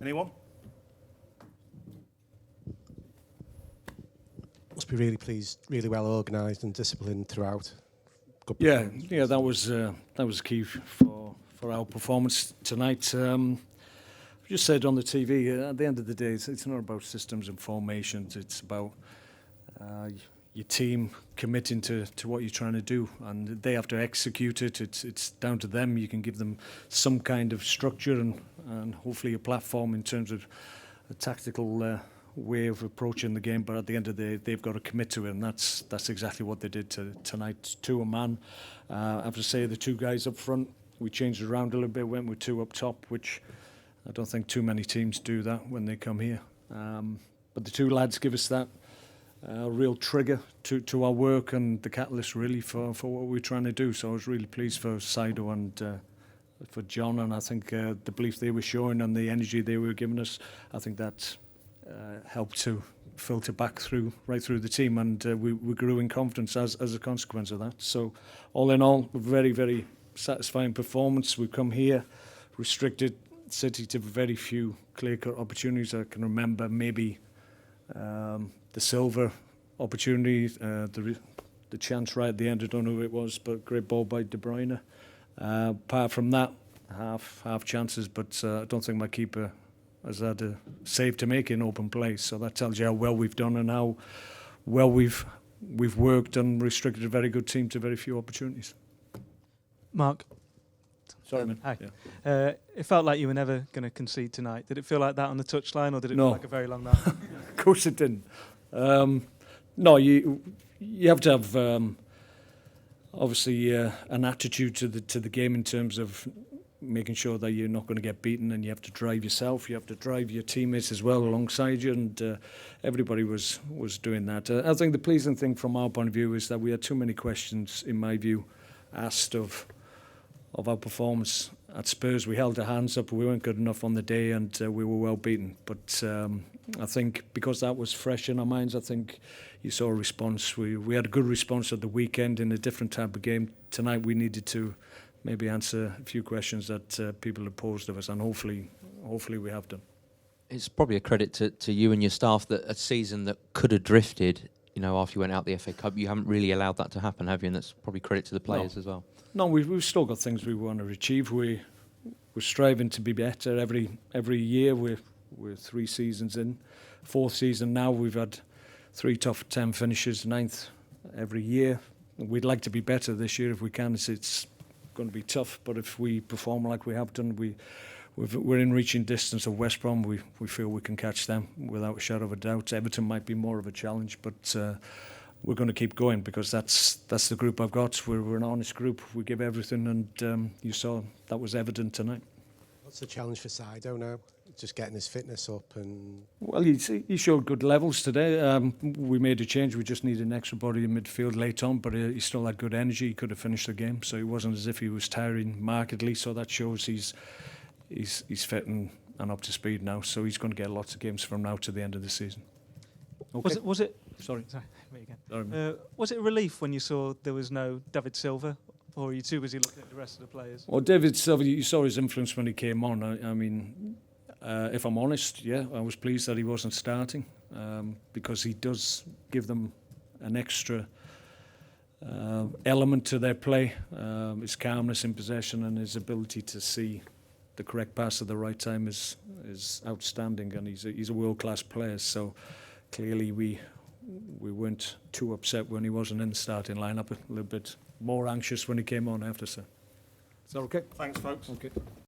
Anyone? Must be really pleased, really well organised and disciplined throughout. Good Yeah, performance. that was key for our performance tonight. I just said on the TV, at the end of the day, it's not about systems and formations. It's about your team committing to what you're trying to do, and they have to execute it. It's down to them. You can give them some kind of structure and hopefully a platform in terms of a tactical way of approaching the game, but at the end of the day, they've got to commit to it, and that's exactly what they did tonight to a man. I have to say, the two guys up front, we changed it around a little bit, went with two up top, which I don't think too many teams do that when they come here. But the two lads give us that real trigger to our work and the catalyst really for what we're trying to do. So I was really pleased for Saido and for John, and I think the belief they were showing and the energy they were giving us, I think that helped to filter back right through the team, and we grew in confidence as a consequence of that. So all in all, a very, very satisfying performance. We've come here, restricted City to very few clear-cut opportunities. I can remember maybe the Silva opportunity, the chance right at the end, I don't know who it was, but great ball by De Bruyne. Apart from that, half chances, but I don't think my keeper has had a save to make in open play. So that tells you how well we've done and how well we've worked and restricted a very good team to very few opportunities. Mark. Sorry, man. Hi. Yeah. It felt like you were never going to concede tonight. Did it feel like that on the touchline, or did it No. feel like a very long night? Of course it didn't. No, you have to have obviously an attitude to the game in terms of making sure that you're not going to get beaten, and you have to drive yourself, you have to drive your teammates as well alongside you, and everybody was doing that. I think the pleasing thing from our point of view is that we had too many questions, in my view, asked of our performance at Spurs. We held our hands up, we weren't good enough on the day, and we were well beaten. But I think because that was fresh in our minds, I think you saw a response. We had a good response at the weekend in a different type of game. Tonight we needed to maybe answer a few questions that people have posed of us, and hopefully we have done. It's probably a credit to you and your staff that a season that could have drifted, after you went out the FA Cup, you haven't really allowed that to happen, have you? And that's probably credit to the players as well. No, we've still got things we want to achieve. We're striving to be better every year. We're 3 seasons in, 4th season now. We've had 3 top 10 finishes, 9th every year. We'd like to be better this year if we can. It's going to be tough, but if we perform like we have done, we're in reaching distance of West Brom. We feel we can catch them without a shadow of a doubt. Everton might be more of a challenge, but we're going to keep going because that's the group I've got. We're an honest group. We give everything, and you saw that was evident tonight. What's the challenge for Saido now? Just getting his fitness up and... Well, he showed good levels today. We made a change. We just needed an extra body in midfield late on, but he still had good energy. He could have finished the game, so it wasn't as if he was tiring markedly. So that shows he's fit and up to speed now. So he's going to get lots of games from now to the end of the season. Okay. Was it? Sorry. Me again. Sorry. Was it a relief when you saw there was no David Silva, or are you too busy looking at the rest of the players? Well, David Silva, you saw his influence when he came on. I mean, if I'm honest, yeah, I was pleased that he wasn't starting because he does give them an extra element to their play. His calmness in possession and his ability to see the correct pass at the right time is outstanding, and he's a world-class player. So clearly we weren't too upset when he wasn't in the starting lineup. A little bit more anxious when he came on, I have to say. Is that okay? Thanks, folks. Okay.